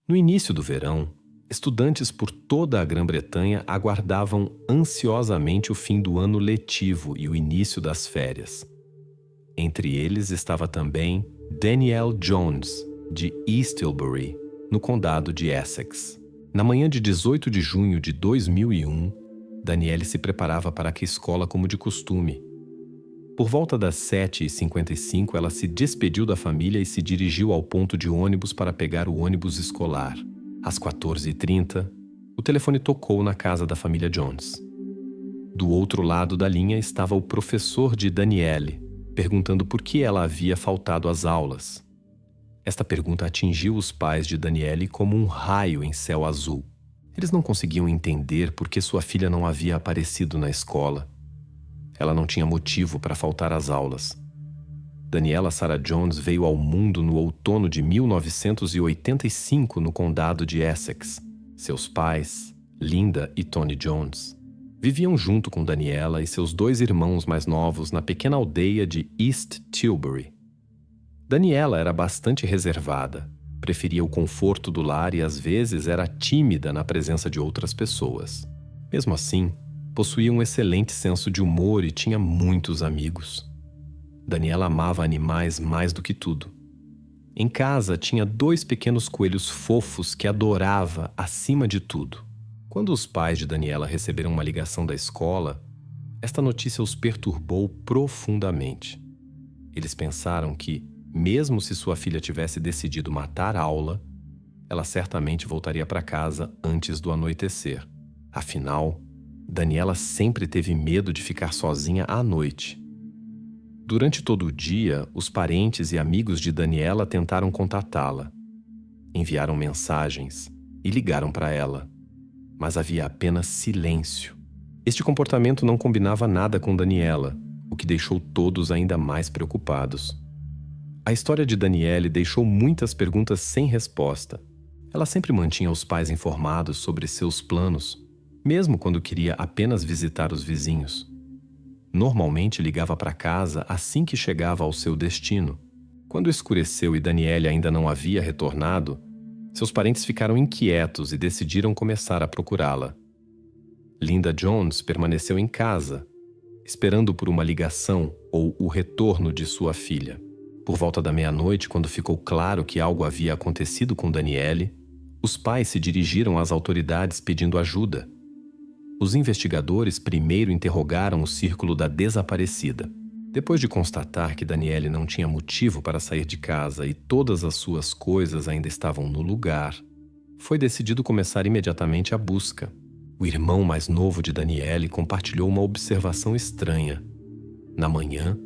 No início do verão, estudantes por toda a Grã-Bretanha aguardavam ansiosamente o fim do ano letivo e o início das férias. Entre eles estava também Danielle Jones, de East Tilbury, no condado de Essex. Na manhã de 18 de junho de 2001, Danielle se preparava para a escola como de costume. Por volta das 7h55, ela se despediu da família e se dirigiu ao ponto de ônibus para pegar o ônibus escolar. Às 14h30, o telefone tocou na casa da família Jones. Do outro lado da linha estava o professor de Danielle, perguntando por que ela havia faltado às aulas. Esta pergunta atingiu os pais de Danielle como um raio em céu azul. Eles não conseguiam entender por que sua filha não havia aparecido na escola. Ela não tinha motivo para faltar às aulas. Daniela Sarah Jones veio ao mundo no outono de 1985 no condado de Essex. Seus pais, Linda e Tony Jones, viviam junto com Daniela e seus 2 irmãos mais novos na pequena aldeia de East Tilbury. Daniela era bastante reservada, preferia o conforto do lar e às vezes era tímida na presença de outras pessoas. Mesmo assim, possuía um excelente senso de humor e tinha muitos amigos. Daniela amava animais mais do que tudo. Em casa, tinha 2 pequenos coelhos fofos que adorava acima de tudo. Quando os pais de Daniela receberam uma ligação da escola, esta notícia os perturbou profundamente. Eles pensaram que, mesmo se sua filha tivesse decidido matar a aula, ela certamente voltaria para casa antes do anoitecer. Afinal, Daniela sempre teve medo de ficar sozinha à noite. Durante todo o dia, os parentes e amigos de Daniela tentaram contatá-la. Enviaram mensagens e ligaram para ela, mas havia apenas silêncio. Este comportamento não combinava nada com Daniela, o que deixou todos ainda mais preocupados. A história de Danielle deixou muitas perguntas sem resposta. Ela sempre mantinha os pais informados sobre seus planos, mesmo quando queria apenas visitar os vizinhos. Normalmente ligava para casa assim que chegava ao seu destino. Quando escureceu e Danielle ainda não havia retornado, seus parentes ficaram inquietos e decidiram começar a procurá-la. Linda Jones permaneceu em casa, esperando por uma ligação ou o retorno de sua filha. Por volta da meia-noite, quando ficou claro que algo havia acontecido com Danielle, os pais se dirigiram às autoridades pedindo ajuda. Os investigadores primeiro interrogaram o círculo da desaparecida. Depois de constatar que Danielle não tinha motivo para sair de casa e todas as suas coisas ainda estavam no lugar, foi decidido começar imediatamente a busca. O irmão mais novo de Danielle compartilhou uma observação estranha. Na manhã,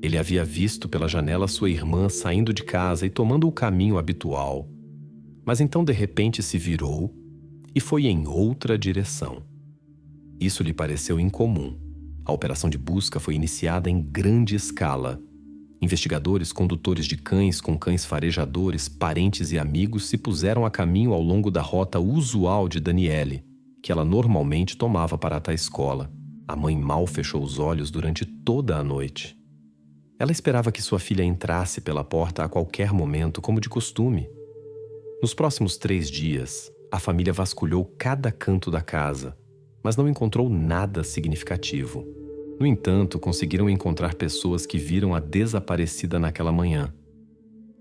ele havia visto pela janela sua irmã saindo de casa e tomando o caminho habitual, mas então de repente se virou e foi em outra direção. Isso lhe pareceu incomum. A operação de busca foi iniciada em grande escala. Investigadores, condutores de cães com cães farejadores, parentes e amigos se puseram a caminho ao longo da rota usual de Danielle, que ela normalmente tomava para a escola. A mãe mal fechou os olhos durante toda a noite. Ela esperava que sua filha entrasse pela porta a qualquer momento, como de costume. Nos próximos 3 dias, a família vasculhou cada canto da casa, mas não encontrou nada significativo. No entanto, conseguiram encontrar pessoas que viram a desaparecida naquela manhã.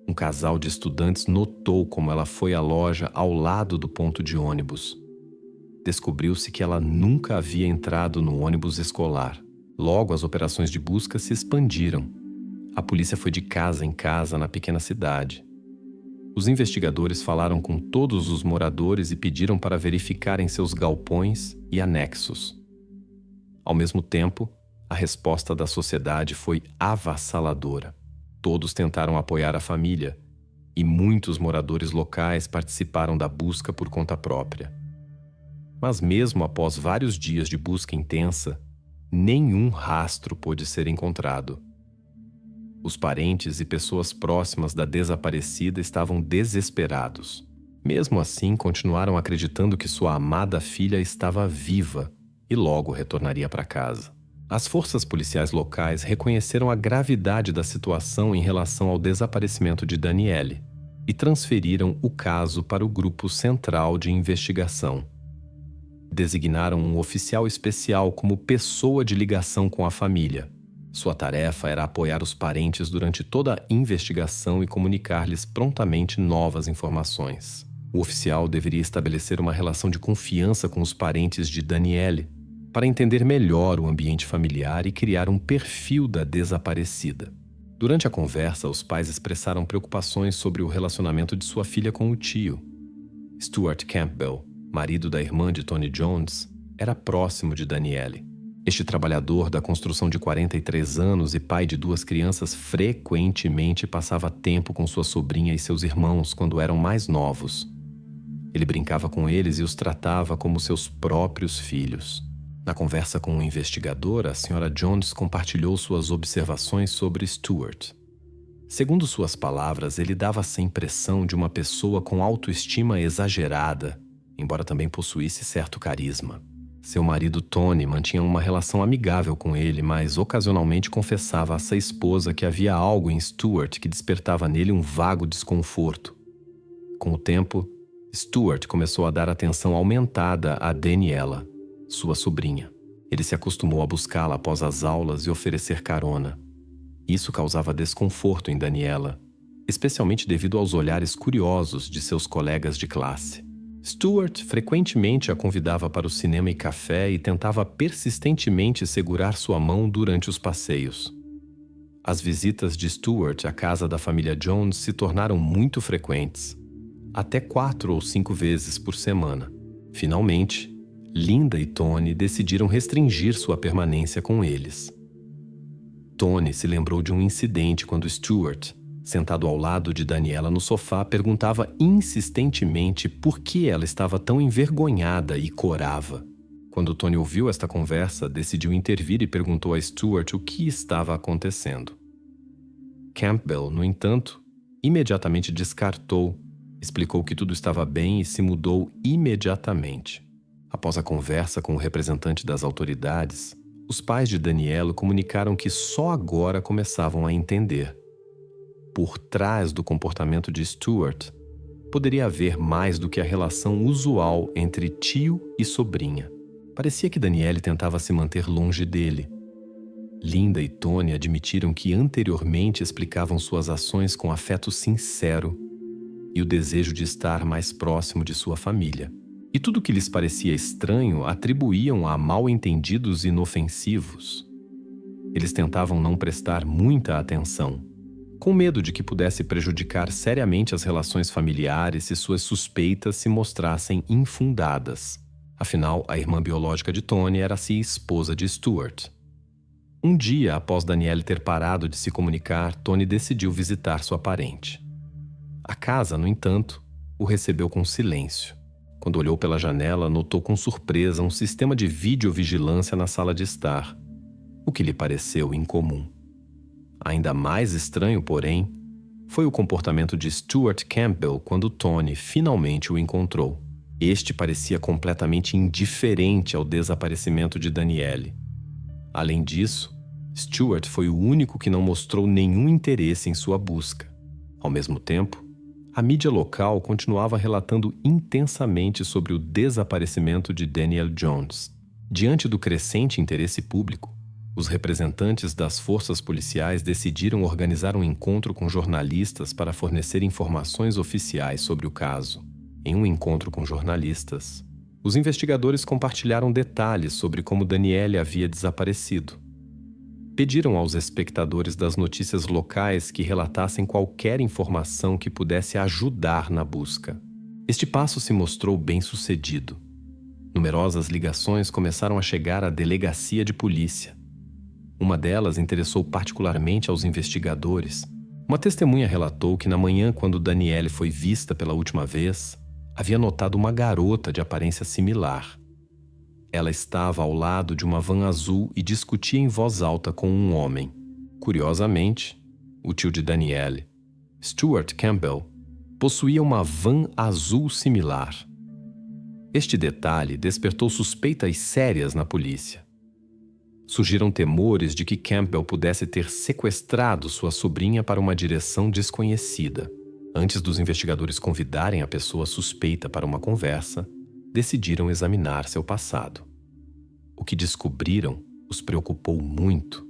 Um casal de estudantes notou como ela foi à loja ao lado do ponto de ônibus. Descobriu-se que ela nunca havia entrado no ônibus escolar. Logo, as operações de busca se expandiram. A polícia foi de casa em casa na pequena cidade. Os investigadores falaram com todos os moradores e pediram para verificarem seus galpões e anexos. Ao mesmo tempo, a resposta da sociedade foi avassaladora. Todos tentaram apoiar a família e muitos moradores locais participaram da busca por conta própria. Mas mesmo após vários dias de busca intensa, nenhum rastro pôde ser encontrado. Os parentes e pessoas próximas da desaparecida estavam desesperados. Mesmo assim, continuaram acreditando que sua amada filha estava viva e logo retornaria para casa. As forças policiais locais reconheceram a gravidade da situação em relação ao desaparecimento de Danielle. e transferiram o caso para o Grupo Central de Investigação. Designaram um oficial especial como pessoa de ligação com a família. Sua tarefa era apoiar os parentes durante toda a investigação e comunicar-lhes prontamente novas informações. O oficial deveria estabelecer uma relação de confiança com os parentes de Danielle para entender melhor o ambiente familiar e criar um perfil da desaparecida. Durante a conversa, os pais expressaram preocupações sobre o relacionamento de sua filha com o tio. Stuart Campbell, marido da irmã de Tony Jones, era próximo de Danielle. Este trabalhador da construção de 43 anos e pai de 2 crianças frequentemente passava tempo com sua sobrinha e seus irmãos quando eram mais novos. Ele brincava com eles e os tratava como seus próprios filhos. Na conversa com o investigador, a Sra. Jones compartilhou suas observações sobre Stuart. Segundo suas palavras, ele dava-se a impressão de uma pessoa com autoestima exagerada, embora também possuísse certo carisma. Seu marido Tony mantinha uma relação amigável com ele, mas ocasionalmente confessava a sua esposa que havia algo em Stuart que despertava nele um vago desconforto. Com o tempo, Stuart começou a dar atenção aumentada a Daniela, sua sobrinha. Ele se acostumou a buscá-la após as aulas e oferecer carona. Isso causava desconforto em Daniela, especialmente devido aos olhares curiosos de seus colegas de classe. Stuart frequentemente a convidava para o cinema e café e tentava persistentemente segurar sua mão durante os passeios. As visitas de Stuart à casa da família Jones se tornaram muito frequentes, até 4 ou 5 vezes por semana. Finalmente, Linda e Tony decidiram restringir sua permanência com eles. Tony se lembrou de um incidente quando Stuart, sentado ao lado de Daniela no sofá, perguntava insistentemente por que ela estava tão envergonhada e corava. Quando Tony ouviu esta conversa, decidiu intervir e perguntou a Stuart o que estava acontecendo. Campbell, no entanto, imediatamente descartou, explicou que tudo estava bem e se mudou imediatamente. Após a conversa com o representante das autoridades, os pais de Daniela comunicaram que só agora começavam a entender. Por trás do comportamento de Stuart, poderia haver mais do que a relação usual entre tio e sobrinha. Parecia que Danielle tentava se manter longe dele. Linda e Tony admitiram que anteriormente explicavam suas ações com afeto sincero e o desejo de estar mais próximo de sua família. E tudo que lhes parecia estranho atribuíam a mal-entendidos inofensivos. Eles tentavam não prestar muita atenção, com medo de que pudesse prejudicar seriamente as relações familiares se suas suspeitas se mostrassem infundadas. Afinal, a irmã biológica de Tony era-se esposa de Stuart. Um dia após Danielle ter parado de se comunicar, Tony decidiu visitar sua parente. A casa, no entanto, o recebeu com silêncio. Quando olhou pela janela, notou com surpresa um sistema de videovigilância na sala de estar, o que lhe pareceu incomum. Ainda mais estranho, porém, foi o comportamento de Stuart Campbell quando Tony finalmente o encontrou. Este parecia completamente indiferente ao desaparecimento de Danielle. Além disso, Stuart foi o único que não mostrou nenhum interesse em sua busca. Ao mesmo tempo, a mídia local continuava relatando intensamente sobre o desaparecimento de Danielle Jones. Diante do crescente interesse público, os representantes das forças policiais decidiram organizar um encontro com jornalistas para fornecer informações oficiais sobre o caso. Em um encontro com jornalistas, os investigadores compartilharam detalhes sobre como Danielle havia desaparecido. Pediram aos espectadores das notícias locais que relatassem qualquer informação que pudesse ajudar na busca. Este passo se mostrou bem-sucedido. Numerosas ligações começaram a chegar à delegacia de polícia. Uma delas interessou particularmente aos investigadores. Uma testemunha relatou que na manhã, quando Danielle foi vista pela última vez, havia notado uma garota de aparência similar. Ela estava ao lado de uma van azul e discutia em voz alta com um homem. Curiosamente, o tio de Danielle, Stuart Campbell, possuía uma van azul similar. Este detalhe despertou suspeitas sérias na polícia. Surgiram temores de que Campbell pudesse ter sequestrado sua sobrinha para uma direção desconhecida. Antes dos investigadores convidarem a pessoa suspeita para uma conversa, decidiram examinar seu passado. O que descobriram os preocupou muito.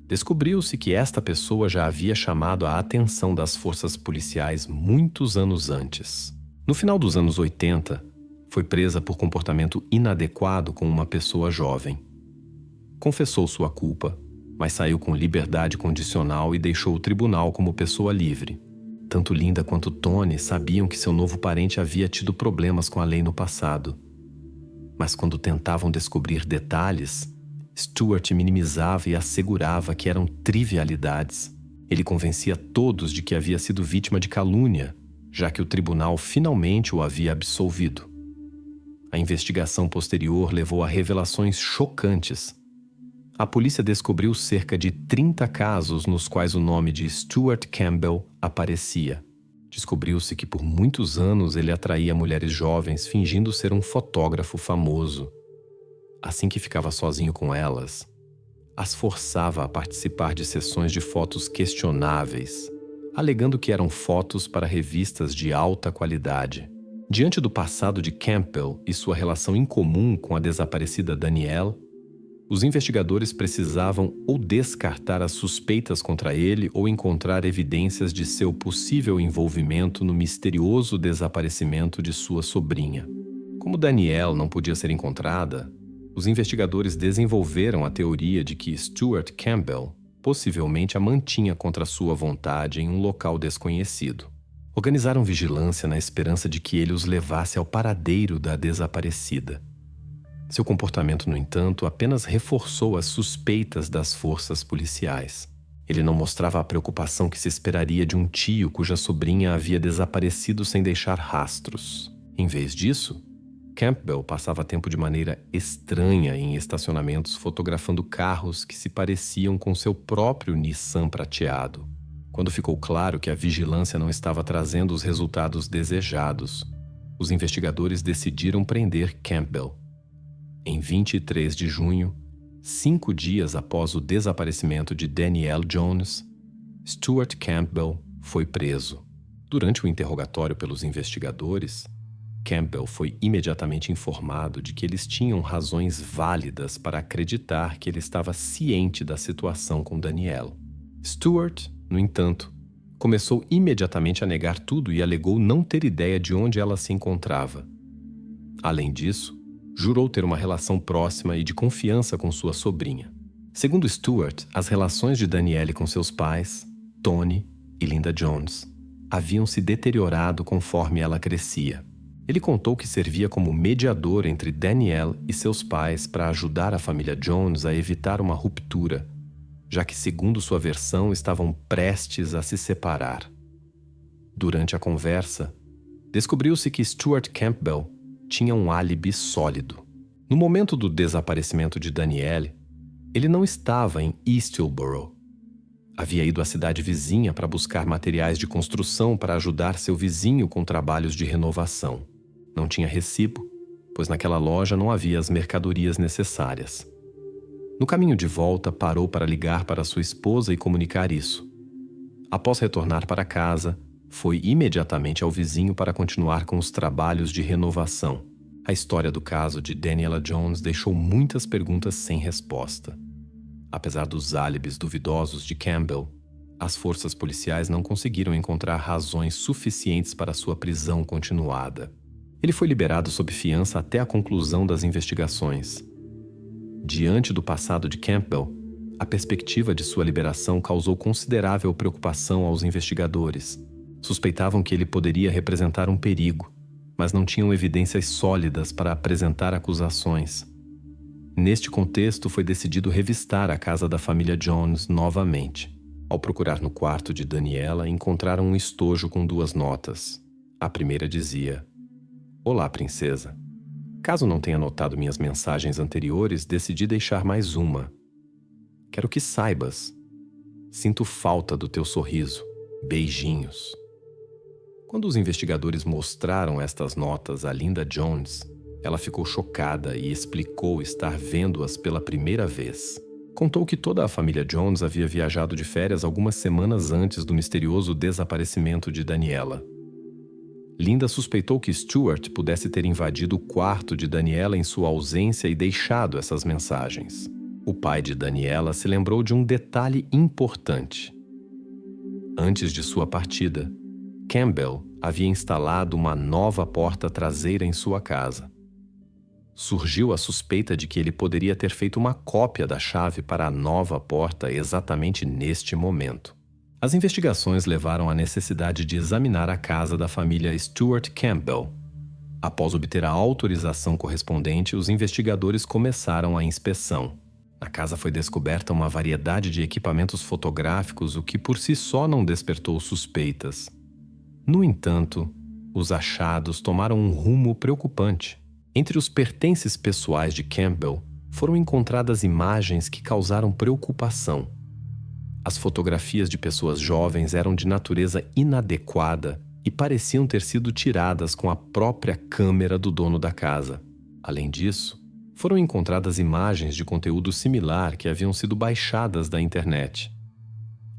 Descobriu-se que esta pessoa já havia chamado a atenção das forças policiais muitos anos antes. No final dos anos 80, foi presa por comportamento inadequado com uma pessoa jovem. Confessou sua culpa, mas saiu com liberdade condicional e deixou o tribunal como pessoa livre. Tanto Linda quanto Tony sabiam que seu novo parente havia tido problemas com a lei no passado. Mas quando tentavam descobrir detalhes, Stuart minimizava e assegurava que eram trivialidades. Ele convencia todos de que havia sido vítima de calúnia, já que o tribunal finalmente o havia absolvido. A investigação posterior levou a revelações chocantes. A polícia descobriu cerca de 30 casos nos quais o nome de Stuart Campbell aparecia. Descobriu-se que por muitos anos ele atraía mulheres jovens fingindo ser um fotógrafo famoso. Assim que ficava sozinho com elas, as forçava a participar de sessões de fotos questionáveis, alegando que eram fotos para revistas de alta qualidade. Diante do passado de Campbell e sua relação incomum com a desaparecida Danielle, os investigadores precisavam ou descartar as suspeitas contra ele ou encontrar evidências de seu possível envolvimento no misterioso desaparecimento de sua sobrinha. Como Danielle não podia ser encontrada, os investigadores desenvolveram a teoria de que Stuart Campbell possivelmente a mantinha contra sua vontade em um local desconhecido. Organizaram vigilância na esperança de que ele os levasse ao paradeiro da desaparecida. Seu comportamento, no entanto, apenas reforçou as suspeitas das forças policiais. Ele não mostrava a preocupação que se esperaria de um tio cuja sobrinha havia desaparecido sem deixar rastros. Em vez disso, Campbell passava tempo de maneira estranha em estacionamentos fotografando carros que se pareciam com seu próprio Nissan prateado. Quando ficou claro que a vigilância não estava trazendo os resultados desejados, os investigadores decidiram prender Campbell. Em 23 de junho, 5 dias após o desaparecimento de Danielle Jones, Stuart Campbell foi preso. Durante o interrogatório pelos investigadores, Campbell foi imediatamente informado de que eles tinham razões válidas para acreditar que ele estava ciente da situação com Danielle. Stuart, no entanto, começou imediatamente a negar tudo e alegou não ter ideia de onde ela se encontrava. Além disso, jurou ter uma relação próxima e de confiança com sua sobrinha. Segundo Stuart, as relações de Danielle com seus pais, Tony e Linda Jones, haviam se deteriorado conforme ela crescia. Ele contou que servia como mediador entre Danielle e seus pais para ajudar a família Jones a evitar uma ruptura, já que, segundo sua versão, estavam prestes a se separar. Durante a conversa, descobriu-se que Stuart Campbell tinha um álibi sólido. No momento do desaparecimento de Danielle, ele não estava em East Hillsborough. Havia ido à cidade vizinha para buscar materiais de construção para ajudar seu vizinho com trabalhos de renovação. Não tinha recibo, pois naquela loja não havia as mercadorias necessárias. No caminho de volta, parou para ligar para sua esposa e comunicar isso. Após retornar para casa, foi imediatamente ao vizinho para continuar com os trabalhos de renovação. A história do caso de Danielle Jones deixou muitas perguntas sem resposta. Apesar dos álibis duvidosos de Campbell, as forças policiais não conseguiram encontrar razões suficientes para sua prisão continuada. Ele foi liberado sob fiança até a conclusão das investigações. Diante do passado de Campbell, a perspectiva de sua liberação causou considerável preocupação aos investigadores. Suspeitavam que ele poderia representar um perigo, mas não tinham evidências sólidas para apresentar acusações. Neste contexto, foi decidido revistar a casa da família Jones novamente. Ao procurar no quarto de Daniela, encontraram um estojo com 2 notas. A primeira dizia: "Olá, princesa. Caso não tenha notado minhas mensagens anteriores, decidi deixar mais uma. Quero que saibas. Sinto falta do teu sorriso. Beijinhos." Quando os investigadores mostraram estas notas a Linda Jones, ela ficou chocada e explicou estar vendo-as pela primeira vez. Contou que toda a família Jones havia viajado de férias algumas semanas antes do misterioso desaparecimento de Daniela. Linda suspeitou que Stuart pudesse ter invadido o quarto de Daniela em sua ausência e deixado essas mensagens. O pai de Daniela se lembrou de um detalhe importante. Antes de sua partida, Campbell havia instalado uma nova porta traseira em sua casa. Surgiu a suspeita de que ele poderia ter feito uma cópia da chave para a nova porta exatamente neste momento. As investigações levaram à necessidade de examinar a casa da família Stuart Campbell. Após obter a autorização correspondente, os investigadores começaram a inspeção. Na casa foi descoberta uma variedade de equipamentos fotográficos, o que por si só não despertou suspeitas. No entanto, os achados tomaram um rumo preocupante. Entre os pertences pessoais de Campbell, foram encontradas imagens que causaram preocupação. As fotografias de pessoas jovens eram de natureza inadequada e pareciam ter sido tiradas com a própria câmera do dono da casa. Além disso, foram encontradas imagens de conteúdo similar que haviam sido baixadas da internet.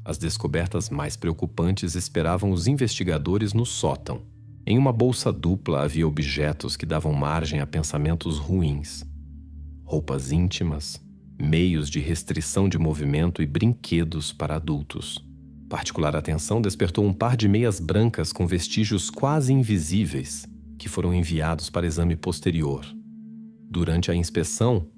As descobertas mais preocupantes esperavam os investigadores no sótão. Em uma bolsa dupla havia objetos que davam margem a pensamentos ruins. Roupas íntimas, meios de restrição de movimento e brinquedos para adultos. Particular atenção despertou um par de meias brancas com vestígios quase invisíveis, que foram enviados para exame posterior. Durante a inspeção,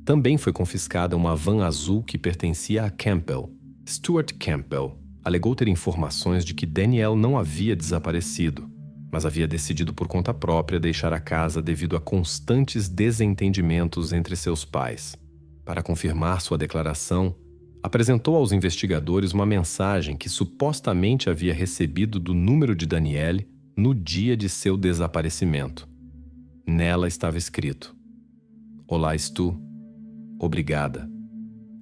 também foi confiscada uma van azul que pertencia a Campbell. Stuart Campbell alegou ter informações de que Danielle não havia desaparecido, mas havia decidido por conta própria deixar a casa devido a constantes desentendimentos entre seus pais. Para confirmar sua declaração, apresentou aos investigadores uma mensagem que supostamente havia recebido do número de Danielle no dia de seu desaparecimento. Nela estava escrito: "Olá, Stu. Obrigada.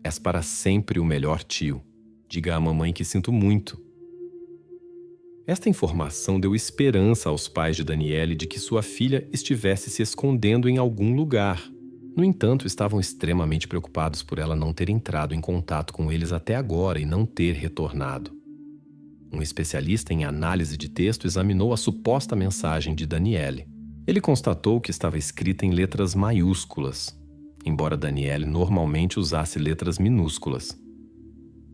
És para sempre o melhor tio. Diga à mamãe que sinto muito." Esta informação deu esperança aos pais de Danielle de que sua filha estivesse se escondendo em algum lugar. No entanto, estavam extremamente preocupados por ela não ter entrado em contato com eles até agora e não ter retornado. Um especialista em análise de texto examinou a suposta mensagem de Danielle. Ele constatou que estava escrita em letras maiúsculas, embora Danielle normalmente usasse letras minúsculas.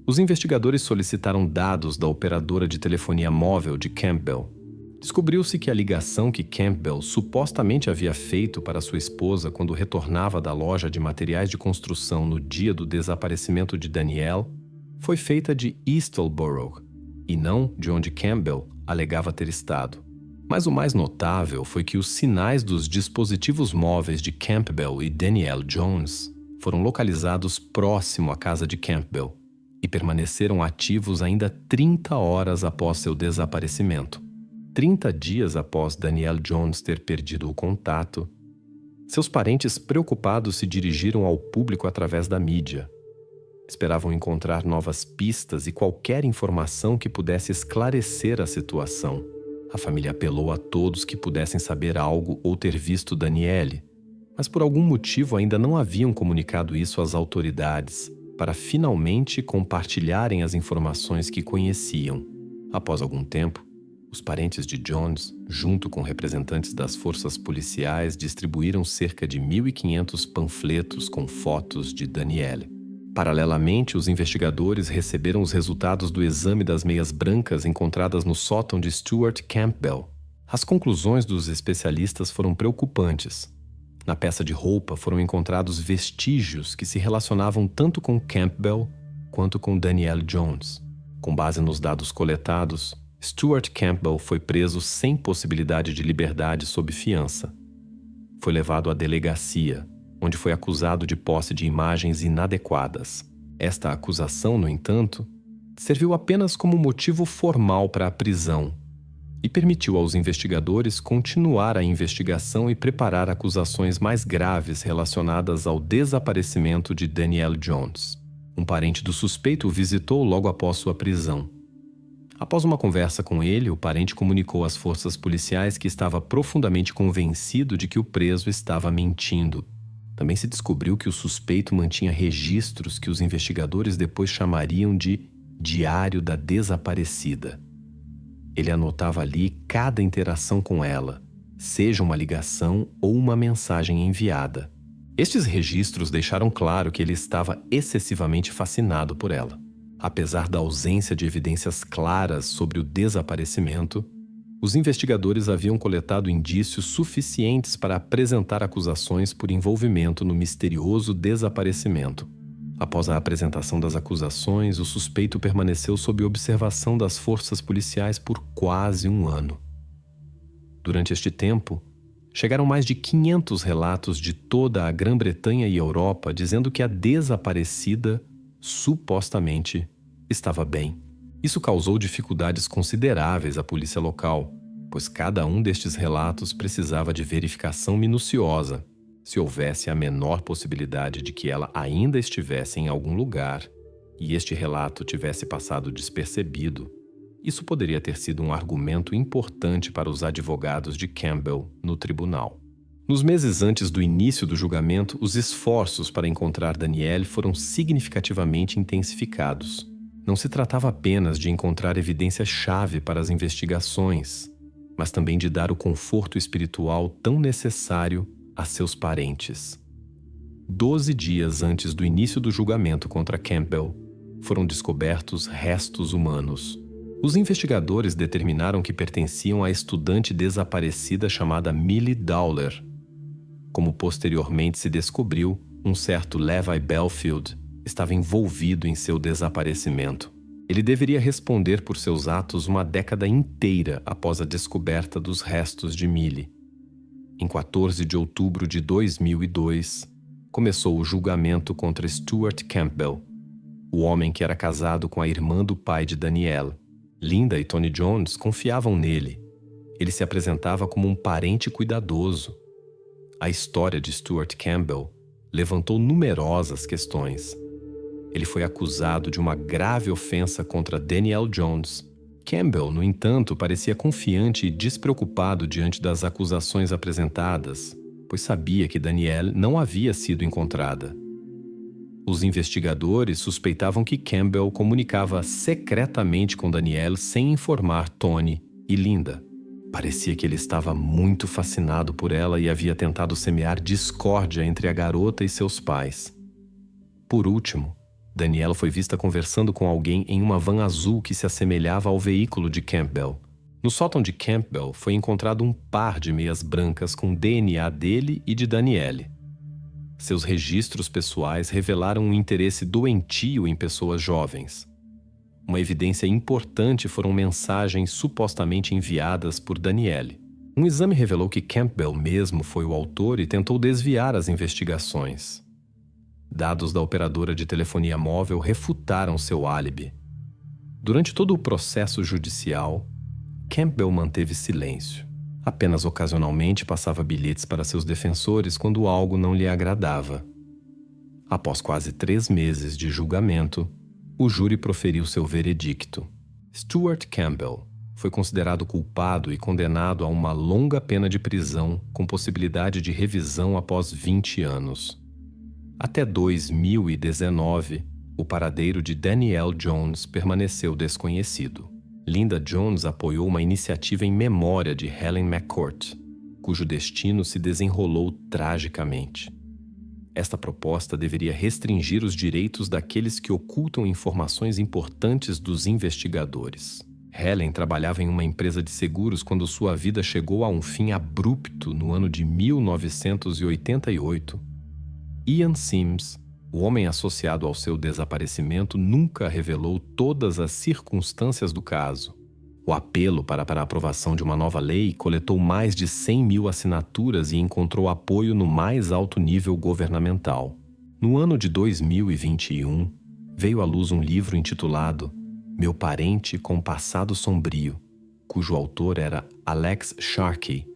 Os investigadores solicitaram dados da operadora de telefonia móvel de Campbell. Descobriu-se que a ligação que Campbell supostamente havia feito para sua esposa quando retornava da loja de materiais de construção no dia do desaparecimento de Danielle foi feita de Eastleborough, e não de onde Campbell alegava ter estado. Mas o mais notável foi que os sinais dos dispositivos móveis de Campbell e Danielle Jones foram localizados próximo à casa de Campbell e permaneceram ativos ainda 30 horas após seu desaparecimento. 30 dias após Danielle Jones ter perdido o contato, seus parentes preocupados se dirigiram ao público através da mídia. Esperavam encontrar novas pistas e qualquer informação que pudesse esclarecer a situação. A família apelou a todos que pudessem saber algo ou ter visto Danielle, mas por algum motivo ainda não haviam comunicado isso às autoridades, para finalmente compartilharem as informações que conheciam. Após algum tempo, os parentes de Jones, junto com representantes das forças policiais, distribuíram cerca de 1.500 panfletos com fotos de Danielle. Paralelamente, os investigadores receberam os resultados do exame das meias brancas encontradas no sótão de Stuart Campbell. As conclusões dos especialistas foram preocupantes. Na peça de roupa foram encontrados vestígios que se relacionavam tanto com Campbell quanto com Danielle Jones. Com base nos dados coletados, Stuart Campbell foi preso sem possibilidade de liberdade sob fiança. Foi levado à delegacia, onde foi acusado de posse de imagens inadequadas. Esta acusação, no entanto, serviu apenas como motivo formal para a prisão e permitiu aos investigadores continuar a investigação e preparar acusações mais graves relacionadas ao desaparecimento de Danielle Jones. Um parente do suspeito o visitou logo após sua prisão. Após uma conversa com ele, o parente comunicou às forças policiais que estava profundamente convencido de que o preso estava mentindo. Também se descobriu que o suspeito mantinha registros que os investigadores depois chamariam de Diário da Desaparecida. Ele anotava ali cada interação com ela, seja uma ligação ou uma mensagem enviada. Estes registros deixaram claro que ele estava excessivamente fascinado por ela. Apesar da ausência de evidências claras sobre o desaparecimento, os investigadores haviam coletado indícios suficientes para apresentar acusações por envolvimento no misterioso desaparecimento. Após a apresentação das acusações, o suspeito permaneceu sob observação das forças policiais por quase um ano. Durante este tempo, chegaram mais de 500 relatos de toda a Grã-Bretanha e Europa dizendo que a desaparecida, supostamente, estava bem. Isso causou dificuldades consideráveis à polícia local, pois cada um destes relatos precisava de verificação minuciosa. Se houvesse a menor possibilidade de que ela ainda estivesse em algum lugar e este relato tivesse passado despercebido, isso poderia ter sido um argumento importante para os advogados de Campbell no tribunal. Nos meses antes do início do julgamento, os esforços para encontrar Danielle foram significativamente intensificados. Não se tratava apenas de encontrar evidência-chave para as investigações, mas também de dar o conforto espiritual tão necessário a seus parentes. 12 dias antes do início do julgamento contra Campbell, foram descobertos restos humanos. Os investigadores determinaram que pertenciam à estudante desaparecida chamada Millie Dowler. Como posteriormente se descobriu, um certo Levi Belfield estava envolvido em seu desaparecimento. Ele deveria responder por seus atos uma década inteira após a descoberta dos restos de Millie. Em 14 de outubro de 2002, começou o julgamento contra Stuart Campbell, o homem que era casado com a irmã do pai de Danielle. Linda e Tony Jones confiavam nele. Ele se apresentava como um parente cuidadoso. A história de Stuart Campbell levantou numerosas questões. Ele foi acusado de uma grave ofensa contra Danielle Jones. Campbell, no entanto, parecia confiante e despreocupado diante das acusações apresentadas, pois sabia que Danielle não havia sido encontrada. Os investigadores suspeitavam que Campbell comunicava secretamente com Danielle sem informar Tony e Linda. Parecia que ele estava muito fascinado por ela e havia tentado semear discórdia entre a garota e seus pais. Por último, Danielle foi vista conversando com alguém em uma van azul que se assemelhava ao veículo de Campbell. No sótão de Campbell foi encontrado um par de meias brancas com DNA dele e de Danielle. Seus registros pessoais revelaram um interesse doentio em pessoas jovens. Uma evidência importante foram mensagens supostamente enviadas por Danielle. Um exame revelou que Campbell mesmo foi o autor e tentou desviar as investigações. Dados da operadora de telefonia móvel refutaram seu álibi. Durante todo o processo judicial, Campbell manteve silêncio. Apenas ocasionalmente passava bilhetes para seus defensores quando algo não lhe agradava. Após quase 3 meses de julgamento, o júri proferiu seu veredicto. Stuart Campbell foi considerado culpado e condenado a uma longa pena de prisão com possibilidade de revisão após 20 anos. Até 2019, o paradeiro de Danielle Jones permaneceu desconhecido. Linda Jones apoiou uma iniciativa em memória de Helen McCourt, cujo destino se desenrolou tragicamente. Esta proposta deveria restringir os direitos daqueles que ocultam informações importantes dos investigadores. Helen trabalhava em uma empresa de seguros quando sua vida chegou a um fim abrupto no ano de 1988. Ian Sims, o homem associado ao seu desaparecimento, nunca revelou todas as circunstâncias do caso. O apelo para a aprovação de uma nova lei coletou mais de 100 mil assinaturas e encontrou apoio no mais alto nível governamental. No ano de 2021, veio à luz um livro intitulado Meu Parente com Passado Sombrio, cujo autor era Alex Sharkey,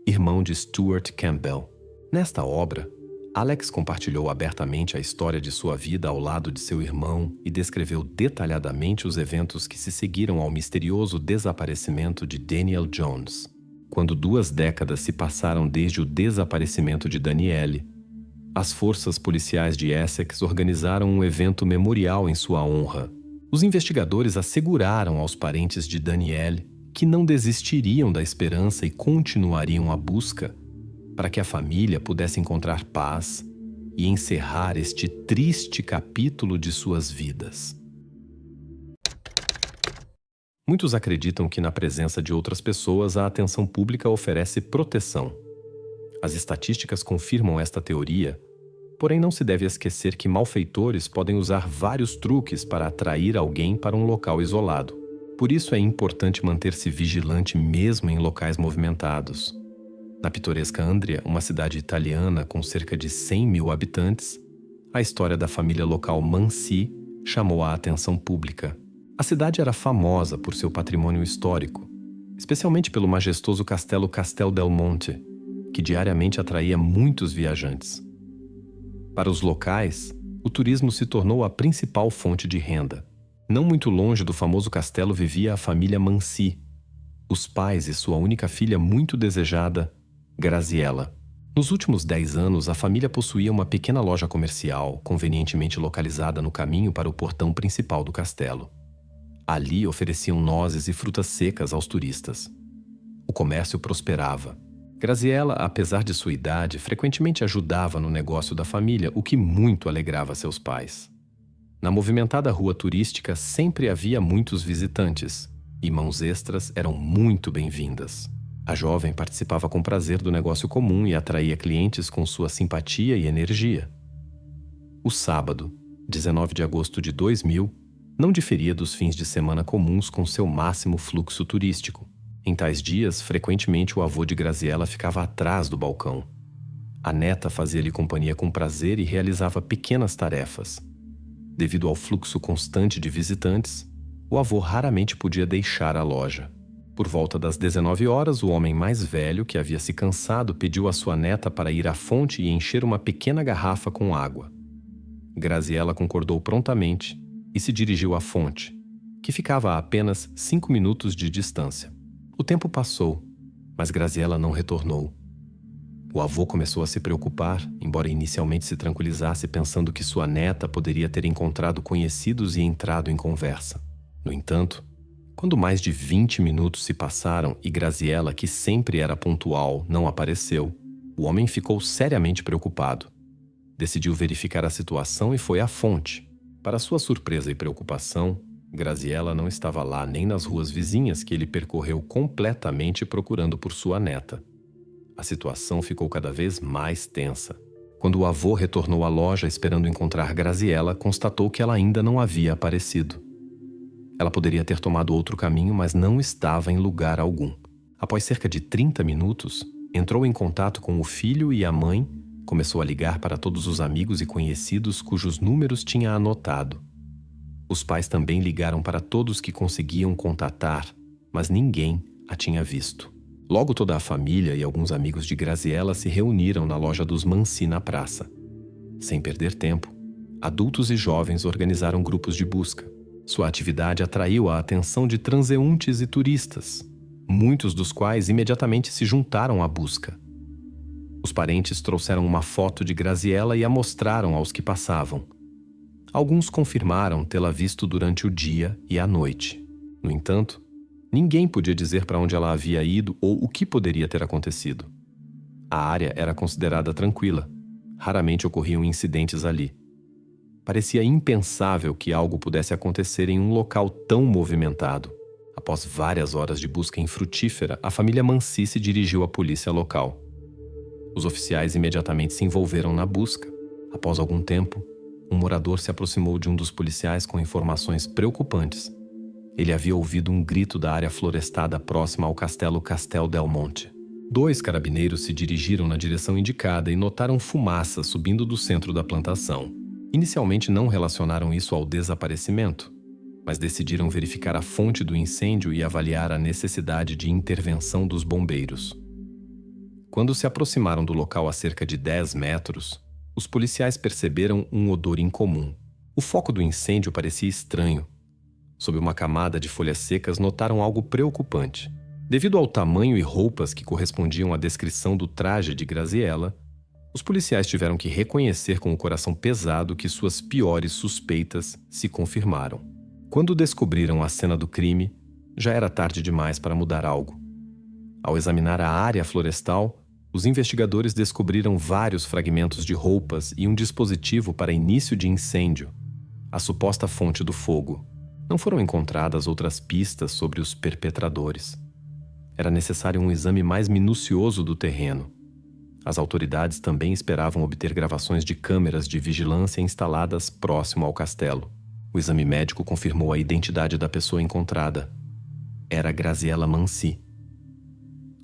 irmão de Stuart Campbell. Nesta obra, Alex compartilhou abertamente a história de sua vida ao lado de seu irmão e descreveu detalhadamente os eventos que se seguiram ao misterioso desaparecimento de Danielle Jones. Quando 2 décadas se passaram desde o desaparecimento de Danielle, As forças policiais de Essex organizaram um evento memorial em sua honra. Os investigadores asseguraram aos parentes de Danielle que não desistiriam da esperança e continuariam a busca para que a família pudesse encontrar paz e encerrar este triste capítulo de suas vidas. Muitos acreditam que na presença de outras pessoas a atenção pública oferece proteção. As estatísticas confirmam esta teoria, porém não se deve esquecer que malfeitores podem usar vários truques para atrair alguém para um local isolado. Por isso é importante manter-se vigilante mesmo em locais movimentados. Na pitoresca Andria, uma cidade italiana com cerca de 100 mil habitantes, a história da família local Mansi chamou a atenção pública. A cidade era famosa por seu patrimônio histórico, especialmente pelo majestoso castelo Castel del Monte, que diariamente atraía muitos viajantes. Para os locais, o turismo se tornou a principal fonte de renda. Não muito longe do famoso castelo vivia a família Mansi, os pais e sua única filha muito desejada, Graziella. Nos últimos 10 anos, a família possuía uma pequena loja comercial, convenientemente localizada no caminho para o portão principal do castelo. Ali ofereciam nozes e frutas secas aos turistas. O comércio prosperava. Graziella, apesar de sua idade, frequentemente ajudava no negócio da família, o que muito alegrava seus pais. Na movimentada rua turística sempre havia muitos visitantes, e mãos extras eram muito bem-vindas. A jovem participava com prazer do negócio comum e atraía clientes com sua simpatia e energia. O sábado, 19 de agosto de 2000, não diferia dos fins de semana comuns com seu máximo fluxo turístico. Em tais dias, frequentemente o avô de Graziella ficava atrás do balcão. A neta fazia-lhe companhia com prazer e realizava pequenas tarefas. Devido ao fluxo constante de visitantes, o avô raramente podia deixar a loja. Por volta das 19 horas, o homem mais velho, que havia se cansado, pediu à sua neta para ir à fonte e encher uma pequena garrafa com água. Graziella concordou prontamente e se dirigiu à fonte, que ficava a apenas 5 minutos de distância. O tempo passou, mas Graziella não retornou. O avô começou a se preocupar, embora inicialmente se tranquilizasse pensando que sua neta poderia ter encontrado conhecidos e entrado em conversa. No entanto, quando mais de 20 minutos se passaram e Graziella, que sempre era pontual, não apareceu, o homem ficou seriamente preocupado. Decidiu verificar a situação e foi à fonte. Para sua surpresa e preocupação, Graziella não estava lá nem nas ruas vizinhas que ele percorreu completamente procurando por sua neta. A situação ficou cada vez mais tensa. Quando o avô retornou à loja esperando encontrar Graziella, constatou que ela ainda não havia aparecido. Ela poderia ter tomado outro caminho, mas não estava em lugar algum. Após cerca de 30 minutos, entrou em contato com o filho e a mãe, começou a ligar para todos os amigos e conhecidos cujos números tinha anotado. Os pais também ligaram para todos que conseguiam contatar, mas ninguém a tinha visto. Logo toda a família e alguns amigos de Graziella se reuniram na loja dos Mansi na praça. Sem perder tempo, adultos e jovens organizaram grupos de busca. Sua atividade atraiu a atenção de transeuntes e turistas, muitos dos quais imediatamente se juntaram à busca. Os parentes trouxeram uma foto de Graziella e a mostraram aos que passavam. Alguns confirmaram tê-la visto durante o dia e a noite. No entanto, ninguém podia dizer para onde ela havia ido ou o que poderia ter acontecido. A área era considerada tranquila. Raramente ocorriam incidentes ali. Parecia impensável que algo pudesse acontecer em um local tão movimentado. Após várias horas de busca infrutífera, a família Mansi se dirigiu à polícia local. Os oficiais imediatamente se envolveram na busca. Após algum tempo, um morador se aproximou de um dos policiais com informações preocupantes. Ele havia ouvido um grito da área florestada próxima ao castelo Castel del Monte. 2 carabineiros se dirigiram na direção indicada e notaram fumaça subindo do centro da plantação. Inicialmente não relacionaram isso ao desaparecimento, mas decidiram verificar a fonte do incêndio e avaliar a necessidade de intervenção dos bombeiros. Quando se aproximaram do local a cerca de 10 metros, os policiais perceberam um odor incomum. O foco do incêndio parecia estranho. Sob uma camada de folhas secas, notaram algo preocupante. Devido ao tamanho e roupas que correspondiam à descrição do traje de Graziella, Os policiais tiveram que reconhecer com o coração pesado que suas piores suspeitas se confirmaram. Quando descobriram a cena do crime, já era tarde demais para mudar algo. Ao examinar a área florestal, os investigadores descobriram vários fragmentos de roupas e um dispositivo para início de incêndio, a suposta fonte do fogo. Não foram encontradas outras pistas sobre os perpetradores. Era necessário um exame mais minucioso do terreno. As autoridades também esperavam obter gravações de câmeras de vigilância instaladas próximo ao castelo. O exame médico confirmou a identidade da pessoa encontrada. Era Graziella Mansi.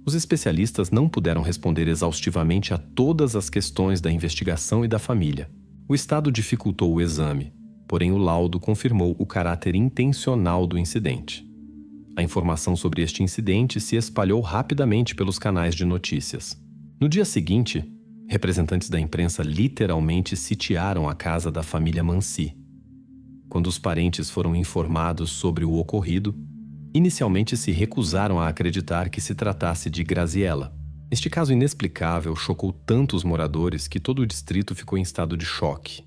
Os especialistas não puderam responder exaustivamente a todas as questões da investigação e da família. O estado dificultou o exame, porém o laudo confirmou o caráter intencional do incidente. A informação sobre este incidente se espalhou rapidamente pelos canais de notícias. No dia seguinte, representantes da imprensa literalmente sitiaram a casa da família Mansi. Quando os parentes foram informados sobre o ocorrido, inicialmente se recusaram a acreditar que se tratasse de Graziella. Este caso inexplicável chocou tanto os moradores que todo o distrito ficou em estado de choque.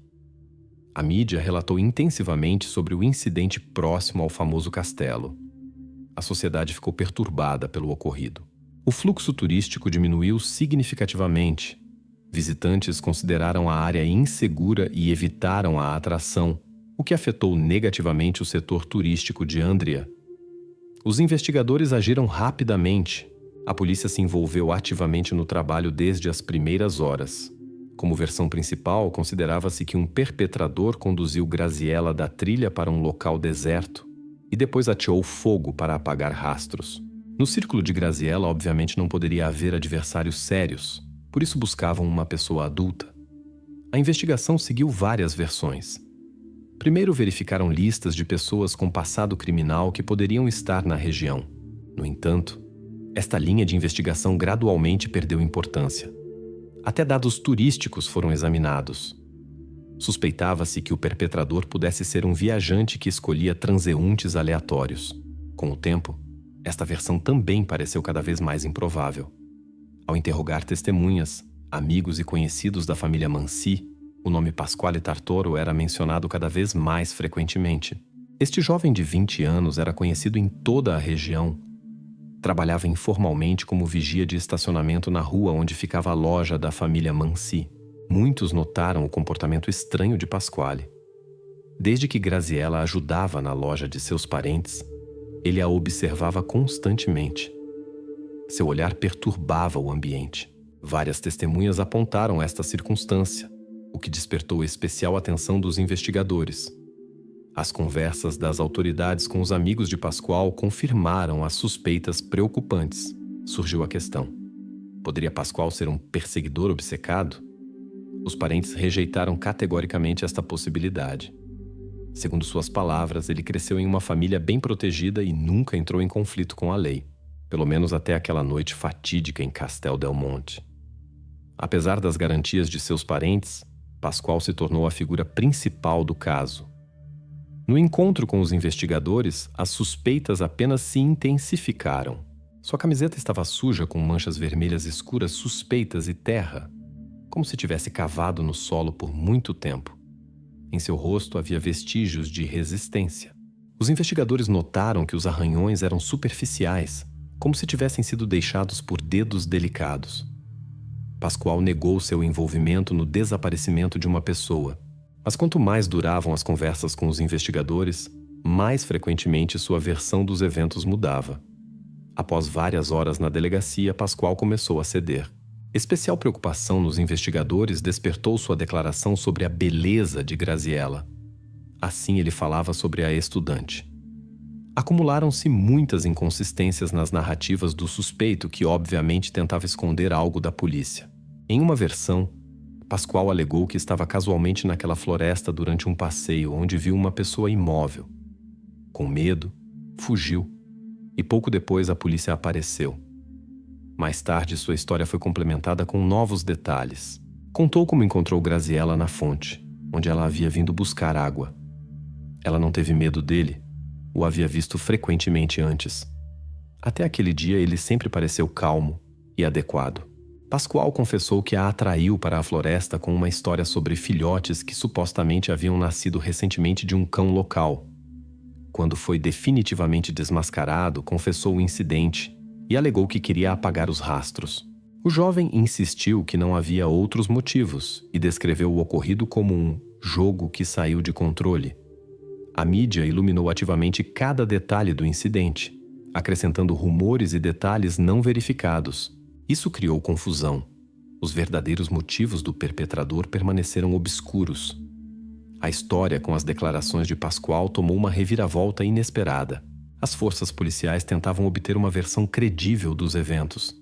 A mídia relatou intensivamente sobre o incidente próximo ao famoso castelo. A sociedade ficou perturbada pelo ocorrido. O fluxo turístico diminuiu significativamente. Visitantes consideraram a área insegura e evitaram a atração, o que afetou negativamente o setor turístico de Andria. Os investigadores agiram rapidamente. A polícia se envolveu ativamente no trabalho desde as primeiras horas. Como versão principal, considerava-se que um perpetrador conduziu Graziella da trilha para um local deserto e depois ateou fogo para apagar rastros. No círculo de Graziella, obviamente, não poderia haver adversários sérios, por isso buscavam uma pessoa adulta. A investigação seguiu várias versões. Primeiro verificaram listas de pessoas com passado criminal que poderiam estar na região. No entanto, esta linha de investigação gradualmente perdeu importância. Até dados turísticos foram examinados. Suspeitava-se que o perpetrador pudesse ser um viajante que escolhia transeuntes aleatórios. Com o tempo, esta versão também pareceu cada vez mais improvável. Ao interrogar testemunhas, amigos e conhecidos da família Mansi, o nome Pasquale Tartoro era mencionado cada vez mais frequentemente. Este jovem de 20 anos era conhecido em toda a região. Trabalhava informalmente como vigia de estacionamento na rua onde ficava a loja da família Mansi. Muitos notaram o comportamento estranho de Pasquale. Desde que Graziella ajudava na loja de seus parentes, ele a observava constantemente. Seu olhar perturbava o ambiente. Várias testemunhas apontaram esta circunstância, o que despertou especial atenção dos investigadores. As conversas das autoridades com os amigos de Pascoal confirmaram as suspeitas preocupantes. Surgiu a questão: poderia Pascoal ser um perseguidor obcecado? Os parentes rejeitaram categoricamente esta possibilidade. Segundo suas palavras, ele cresceu em uma família bem protegida e nunca entrou em conflito com a lei, pelo menos até aquela noite fatídica em Castel del Monte. Apesar das garantias de seus parentes, Pascoal se tornou a figura principal do caso. No encontro com os investigadores, as suspeitas apenas se intensificaram. Sua camiseta estava suja com manchas vermelhas escuras suspeitas e terra, como se tivesse cavado no solo por muito tempo. Em seu rosto havia vestígios de resistência. Os investigadores notaram que os arranhões eram superficiais, como se tivessem sido deixados por dedos delicados. Pascoal negou seu envolvimento no desaparecimento de uma pessoa, mas quanto mais duravam as conversas com os investigadores, mais frequentemente sua versão dos eventos mudava. Após várias horas na delegacia, Pascoal começou a ceder. Especial preocupação nos investigadores despertou sua declaração sobre a beleza de Graziella. Assim ele falava sobre a estudante. Acumularam-se muitas inconsistências nas narrativas do suspeito que obviamente tentava esconder algo da polícia. Em uma versão, Pascoal alegou que estava casualmente naquela floresta durante um passeio onde viu uma pessoa imóvel. Com medo, fugiu e pouco depois a polícia apareceu. Mais tarde, sua história foi complementada com novos detalhes. Contou como encontrou Graziella na fonte, onde ela havia vindo buscar água. Ela não teve medo dele, o havia visto frequentemente antes. Até aquele dia, ele sempre pareceu calmo e adequado. Pascoal confessou que a atraiu para a floresta com uma história sobre filhotes que supostamente haviam nascido recentemente de um cão local. Quando foi definitivamente desmascarado, confessou o incidente e alegou que queria apagar os rastros. O jovem insistiu que não havia outros motivos e descreveu o ocorrido como um jogo que saiu de controle. A mídia iluminou ativamente cada detalhe do incidente, acrescentando rumores e detalhes não verificados. Isso criou confusão. Os verdadeiros motivos do perpetrador permaneceram obscuros. A história com as declarações de Pascoal tomou uma reviravolta inesperada. As forças policiais tentavam obter uma versão credível dos eventos.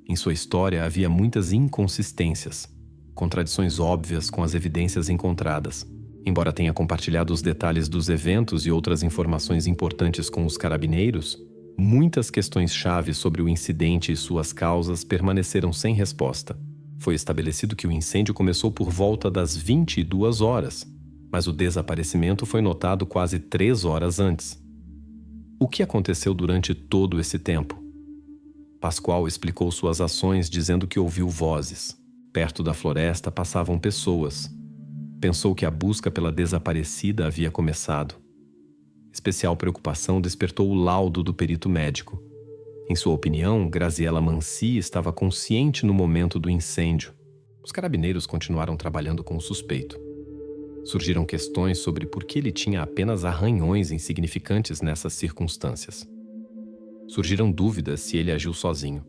Em sua história havia muitas inconsistências, contradições óbvias com as evidências encontradas. Embora tenha compartilhado os detalhes dos eventos e outras informações importantes com os carabineiros, muitas questões-chave sobre o incidente e suas causas permaneceram sem resposta. Foi estabelecido que o incêndio começou por volta das 22 horas, mas o desaparecimento foi notado quase 3 horas antes. O que aconteceu durante todo esse tempo? Pascoal explicou suas ações dizendo que ouviu vozes. Perto da floresta passavam pessoas. Pensou que a busca pela desaparecida havia começado. Especial preocupação despertou o laudo do perito médico. Em sua opinião, Graziela Mansi estava consciente no momento do incêndio. Os carabineiros continuaram trabalhando com o suspeito. Surgiram questões sobre por que ele tinha apenas arranhões insignificantes nessas circunstâncias. Surgiram dúvidas se ele agiu sozinho.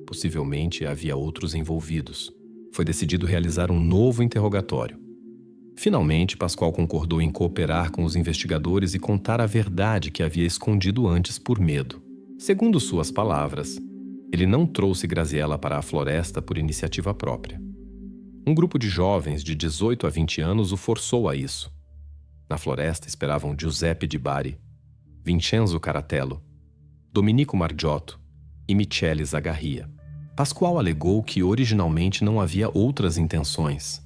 Possivelmente havia outros envolvidos. Foi decidido realizar um novo interrogatório. Finalmente, Pascoal concordou em cooperar com os investigadores e contar a verdade que havia escondido antes por medo. Segundo suas palavras, ele não trouxe Graziela para a floresta por iniciativa própria. Um grupo de jovens de 18 a 20 anos o forçou a isso. Na floresta esperavam Giuseppe Di Bari, Vincenzo Caratello, Domenico Margiotto e Michele Zagarria. Pascoal alegou que originalmente não havia outras intenções.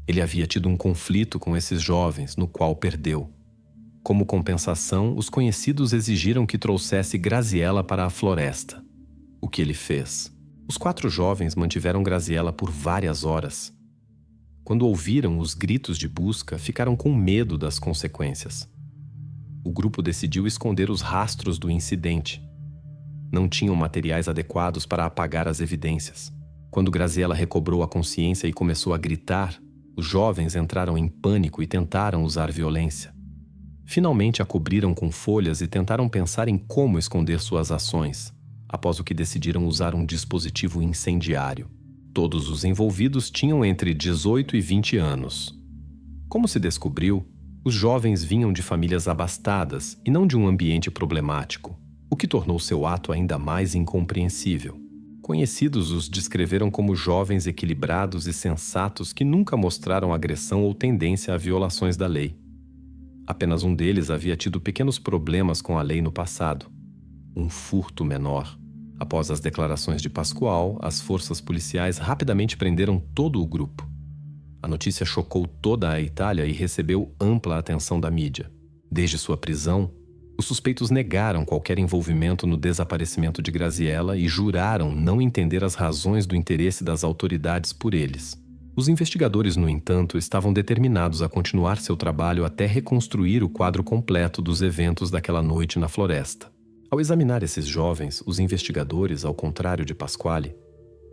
Ele havia tido um conflito com esses jovens, no qual perdeu. Como compensação, os conhecidos exigiram que trouxesse Graziela para a floresta. O que ele fez? Os 4 jovens mantiveram Graziela por várias horas. Quando ouviram os gritos de busca, ficaram com medo das consequências. O grupo decidiu esconder os rastros do incidente. Não tinham materiais adequados para apagar as evidências. Quando Graziela recobrou a consciência e começou a gritar, os jovens entraram em pânico e tentaram usar violência. Finalmente a cobriram com folhas e tentaram pensar em como esconder suas ações, após o que decidiram usar um dispositivo incendiário. Todos os envolvidos tinham entre 18 e 20 anos. Como se descobriu, os jovens vinham de famílias abastadas e não de um ambiente problemático, o que tornou seu ato ainda mais incompreensível. Conhecidos os descreveram como jovens equilibrados e sensatos que nunca mostraram agressão ou tendência a violações da lei. Apenas um deles havia tido pequenos problemas com a lei no passado, um furto menor. Após as declarações de Pascoal, as forças policiais rapidamente prenderam todo o grupo. A notícia chocou toda a Itália e recebeu ampla atenção da mídia. Desde sua prisão, os suspeitos negaram qualquer envolvimento no desaparecimento de Graziela e juraram não entender as razões do interesse das autoridades por eles. Os investigadores, no entanto, estavam determinados a continuar seu trabalho até reconstruir o quadro completo dos eventos daquela noite na floresta. Ao examinar esses jovens, os investigadores, ao contrário de Pasquale,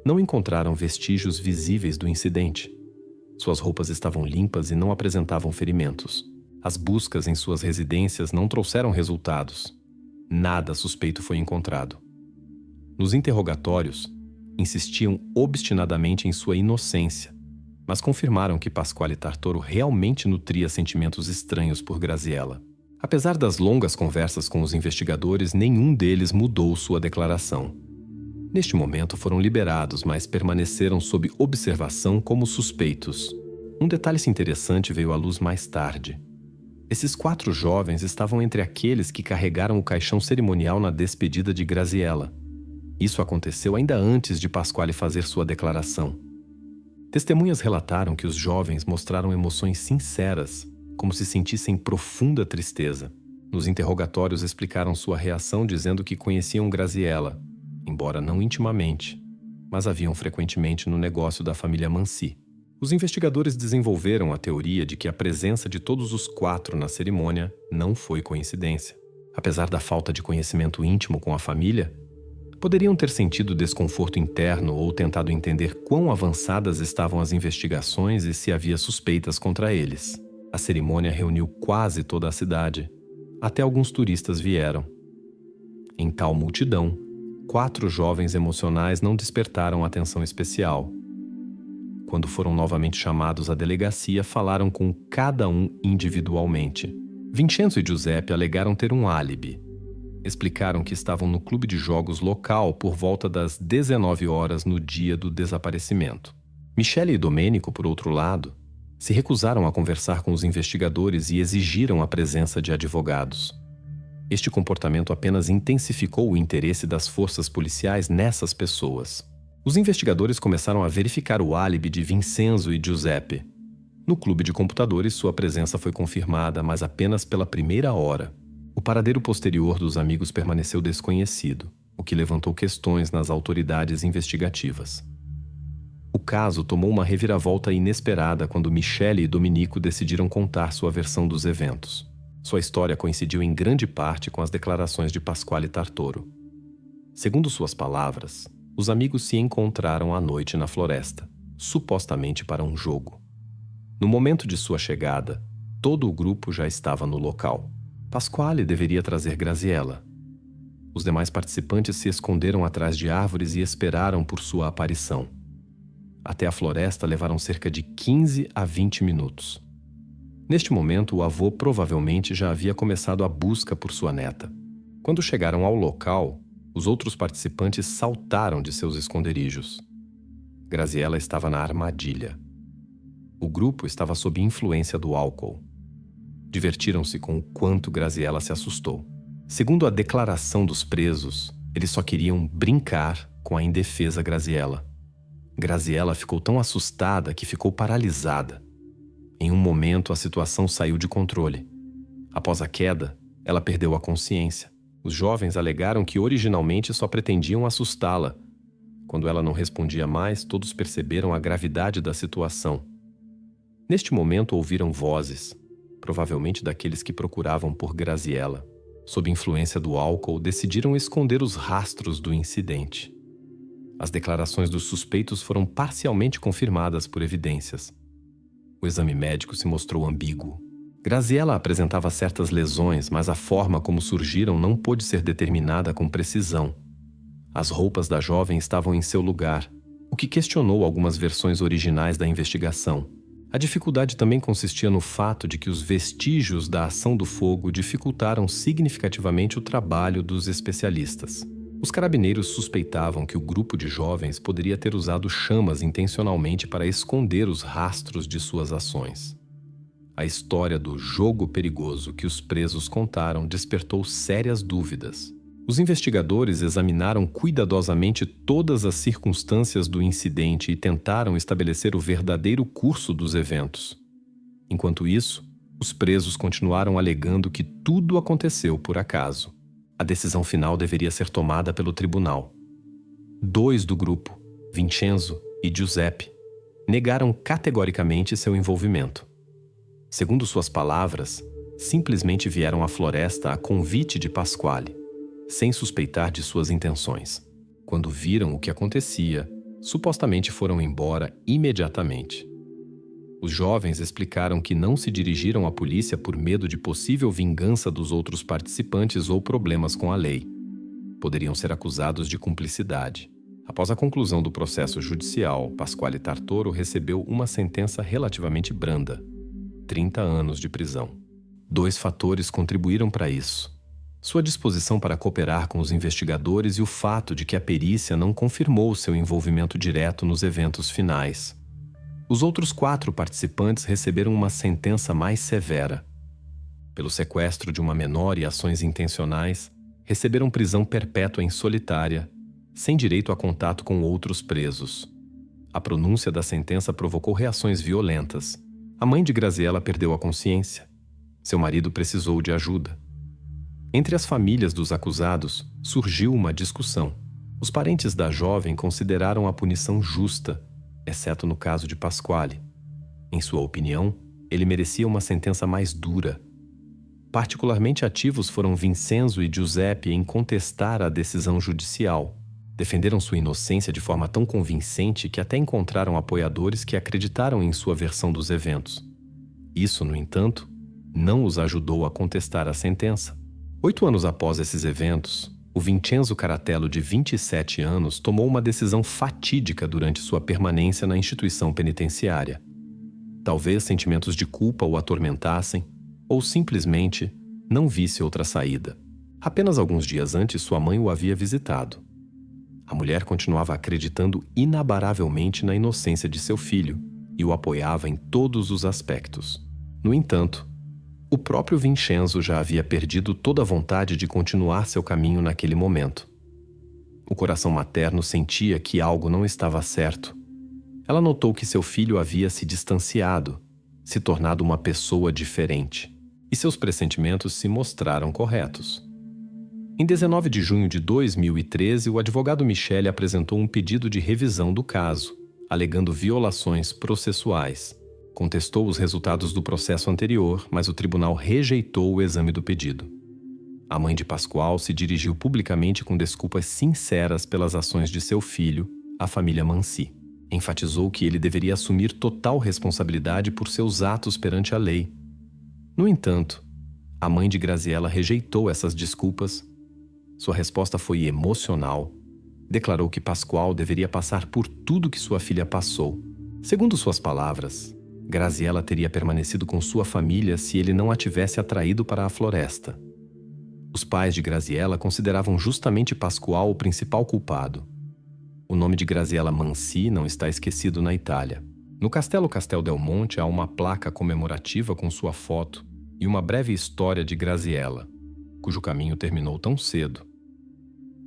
não encontraram vestígios visíveis do incidente. Suas roupas estavam limpas e não apresentavam ferimentos. As buscas em suas residências não trouxeram resultados. Nada suspeito foi encontrado. Nos interrogatórios, insistiam obstinadamente em sua inocência, mas confirmaram que Pasquale Tartoro realmente nutria sentimentos estranhos por Graziela. Apesar das longas conversas com os investigadores, nenhum deles mudou sua declaração. Neste momento foram liberados, mas permaneceram sob observação como suspeitos. Um detalhe interessante veio à luz mais tarde. Esses 4 jovens estavam entre aqueles que carregaram o caixão cerimonial na despedida de Graziela. Isso aconteceu ainda antes de Pasquale fazer sua declaração. Testemunhas relataram que os jovens mostraram emoções sinceras, como se sentissem profunda tristeza. Nos interrogatórios explicaram sua reação dizendo que conheciam Graziela, embora não intimamente. mas haviam frequentemente no negócio da família Mansi. Os investigadores desenvolveram a teoria de que a presença de todos os 4 na cerimônia não foi coincidência. Apesar da falta de conhecimento íntimo com a família, poderiam ter sentido desconforto interno ou tentado entender quão avançadas estavam as investigações e se havia suspeitas contra eles. A cerimônia reuniu quase toda a cidade. Até alguns turistas vieram. Em tal multidão, 4 jovens emocionais não despertaram atenção especial. Quando foram novamente chamados à delegacia, falaram com cada um individualmente. Vincenzo e Giuseppe alegaram ter um álibi. Explicaram que estavam no clube de jogos local por volta das 19 horas no dia do desaparecimento. Michele e Domenico, por outro lado, se recusaram a conversar com os investigadores e exigiram a presença de advogados. Este comportamento apenas intensificou o interesse das forças policiais nessas pessoas. Os investigadores começaram a verificar o álibi de Vincenzo e Giuseppe. No clube de computadores, sua presença foi confirmada, mas apenas pela primeira hora. O paradeiro posterior dos amigos permaneceu desconhecido, o que levantou questões nas autoridades investigativas. O caso tomou uma reviravolta inesperada quando Michele e Domenico decidiram contar sua versão dos eventos. Sua história coincidiu em grande parte com as declarações de Pasquale Tartoro. Segundo suas palavras, os amigos se encontraram à noite na floresta, supostamente para um jogo. No momento de sua chegada, todo o grupo já estava no local. Pasquale deveria trazer Graziella. Os demais participantes se esconderam atrás de árvores e esperaram por sua aparição. Até a floresta levaram cerca de 15 a 20 minutos. Neste momento, o avô provavelmente já havia começado a busca por sua neta. Quando chegaram ao local, os outros participantes saltaram de seus esconderijos. Graziella estava na armadilha. O grupo estava sob influência do álcool. Divertiram-se com o quanto Graziella se assustou. Segundo a declaração dos presos, eles só queriam brincar com a indefesa Graziella. Graziella ficou tão assustada que ficou paralisada. Em um momento, a situação saiu de controle. Após a queda, ela perdeu a consciência. Os jovens alegaram que originalmente só pretendiam assustá-la. Quando ela não respondia mais, todos perceberam a gravidade da situação. Neste momento, ouviram vozes, provavelmente daqueles que procuravam por Graziella. Sob influência do álcool, decidiram esconder os rastros do incidente. As declarações dos suspeitos foram parcialmente confirmadas por evidências. O exame médico se mostrou ambíguo. Graziella apresentava certas lesões, mas a forma como surgiram não pôde ser determinada com precisão. As roupas da jovem estavam em seu lugar, o que questionou algumas versões originais da investigação. A dificuldade também consistia no fato de que os vestígios da ação do fogo dificultaram significativamente o trabalho dos especialistas. Os carabineiros suspeitavam que o grupo de jovens poderia ter usado chamas intencionalmente para esconder os rastros de suas ações. A história do jogo perigoso que os presos contaram despertou sérias dúvidas. Os investigadores examinaram cuidadosamente todas as circunstâncias do incidente e tentaram estabelecer o verdadeiro curso dos eventos. Enquanto isso, os presos continuaram alegando que tudo aconteceu por acaso. A decisão final deveria ser tomada pelo tribunal. 2 do grupo, Vincenzo e Giuseppe, negaram categoricamente seu envolvimento. Segundo suas palavras, simplesmente vieram à floresta a convite de Pasquale, sem suspeitar de suas intenções. Quando viram o que acontecia, supostamente foram embora imediatamente. Os jovens explicaram que não se dirigiram à polícia por medo de possível vingança dos outros participantes ou problemas com a lei. Poderiam ser acusados de cumplicidade. Após a conclusão do processo judicial, Pasquale Tartoro recebeu uma sentença relativamente branda: 30 anos de prisão. 2 fatores contribuíram para isso: sua disposição para cooperar com os investigadores e o fato de que a perícia não confirmou seu envolvimento direto nos eventos finais. Os outros 4 participantes receberam uma sentença mais severa. Pelo sequestro de uma menor e ações intencionais, receberam prisão perpétua em solitária, sem direito a contato com outros presos. A pronúncia da sentença provocou reações violentas. A mãe de Graziella perdeu a consciência. Seu marido precisou de ajuda. Entre as famílias dos acusados, surgiu uma discussão. Os parentes da jovem consideraram a punição justa, exceto no caso de Pasquale. Em sua opinião, ele merecia uma sentença mais dura. Particularmente ativos foram Vincenzo e Giuseppe em contestar a decisão judicial. Defenderam sua inocência de forma tão convincente que até encontraram apoiadores que acreditaram em sua versão dos eventos. Isso, no entanto, não os ajudou a contestar a sentença. 8 anos após esses eventos, o Vincenzo Caratello, de 27 anos, tomou uma decisão fatídica durante sua permanência na instituição penitenciária. Talvez sentimentos de culpa o atormentassem, ou simplesmente não visse outra saída. Apenas alguns dias antes, sua mãe o havia visitado. A mulher continuava acreditando inabaravelmente na inocência de seu filho e o apoiava em todos os aspectos. No entanto, o próprio Vincenzo já havia perdido toda a vontade de continuar seu caminho naquele momento. O coração materno sentia que algo não estava certo. Ela notou que seu filho havia se distanciado, se tornado uma pessoa diferente, e seus pressentimentos se mostraram corretos. Em 19 de junho de 2013, o advogado Michele apresentou um pedido de revisão do caso, alegando violações processuais. Contestou os resultados do processo anterior, mas o tribunal rejeitou o exame do pedido. A mãe de Pascoal se dirigiu publicamente com desculpas sinceras pelas ações de seu filho, a família Mansi. Enfatizou que ele deveria assumir total responsabilidade por seus atos perante a lei. No entanto, a mãe de Graziella rejeitou essas desculpas. Sua resposta foi emocional. Declarou que Pascoal deveria passar por tudo que sua filha passou. Segundo suas palavras, Graziella teria permanecido com sua família se ele não a tivesse atraído para a floresta. Os pais de Graziella consideravam justamente Pascoal o principal culpado. O nome de Graziella Mansi não está esquecido na Itália. No Castelo Castel del Monte há uma placa comemorativa com sua foto e uma breve história de Graziella, cujo caminho terminou tão cedo.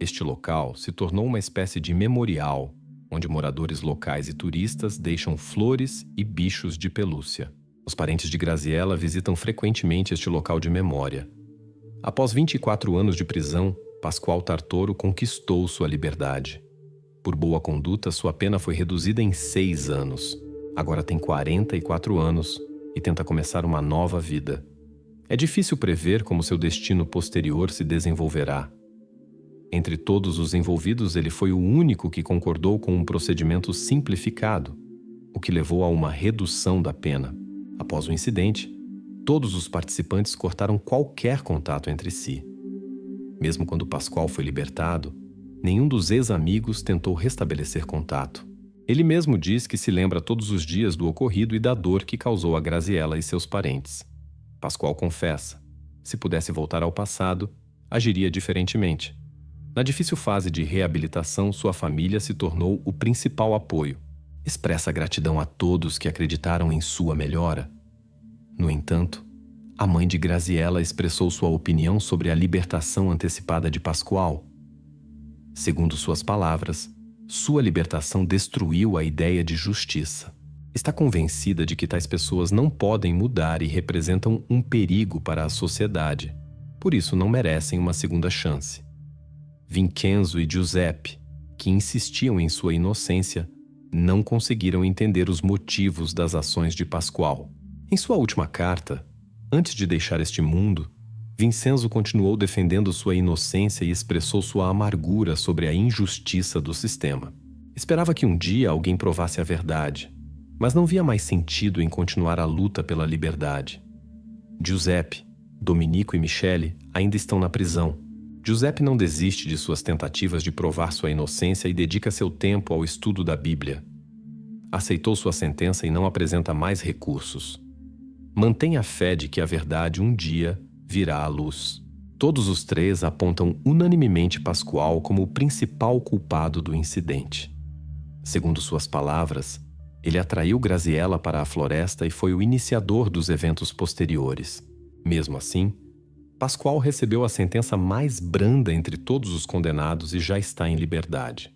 Este local se tornou uma espécie de memorial, onde moradores locais e turistas deixam flores e bichos de pelúcia. Os parentes de Graziella visitam frequentemente este local de memória. Após 24 anos de prisão, Pascoal Tartoro conquistou sua liberdade. Por boa conduta, sua pena foi reduzida em 6 anos. Agora tem 44 anos e tenta começar uma nova vida. É difícil prever como seu destino posterior se desenvolverá. Entre todos os envolvidos, ele foi o único que concordou com um procedimento simplificado, o que levou a uma redução da pena. Após o incidente, todos os participantes cortaram qualquer contato entre si. Mesmo quando Pascoal foi libertado, nenhum dos ex-amigos tentou restabelecer contato. Ele mesmo diz que se lembra todos os dias do ocorrido e da dor que causou a Graziella e seus parentes. Pascoal confessa: se pudesse voltar ao passado, agiria diferentemente. Na difícil fase de reabilitação, sua família se tornou o principal apoio. Expressa gratidão a todos que acreditaram em sua melhora. No entanto, a mãe de Graziella expressou sua opinião sobre a libertação antecipada de Pascoal. Segundo suas palavras, sua libertação destruiu a ideia de justiça. Está convencida de que tais pessoas não podem mudar e representam um perigo para a sociedade. Por isso não merecem uma segunda chance. Vincenzo e Giuseppe, que insistiam em sua inocência, não conseguiram entender os motivos das ações de Pascoal. Em sua última carta, antes de deixar este mundo, Vincenzo continuou defendendo sua inocência e expressou sua amargura sobre a injustiça do sistema. Esperava que um dia alguém provasse a verdade, mas não via mais sentido em continuar a luta pela liberdade. Giuseppe, Domenico e Michele ainda estão na prisão. Giuseppe não desiste de suas tentativas de provar sua inocência e dedica seu tempo ao estudo da Bíblia. Aceitou sua sentença e não apresenta mais recursos. Mantém a fé de que a verdade um dia virá à luz. Todos os três apontam unanimemente Pascoal como o principal culpado do incidente. Segundo suas palavras, ele atraiu Graziella para a floresta e foi o iniciador dos eventos posteriores. Mesmo assim, Pascoal recebeu a sentença mais branda entre todos os condenados e já está em liberdade.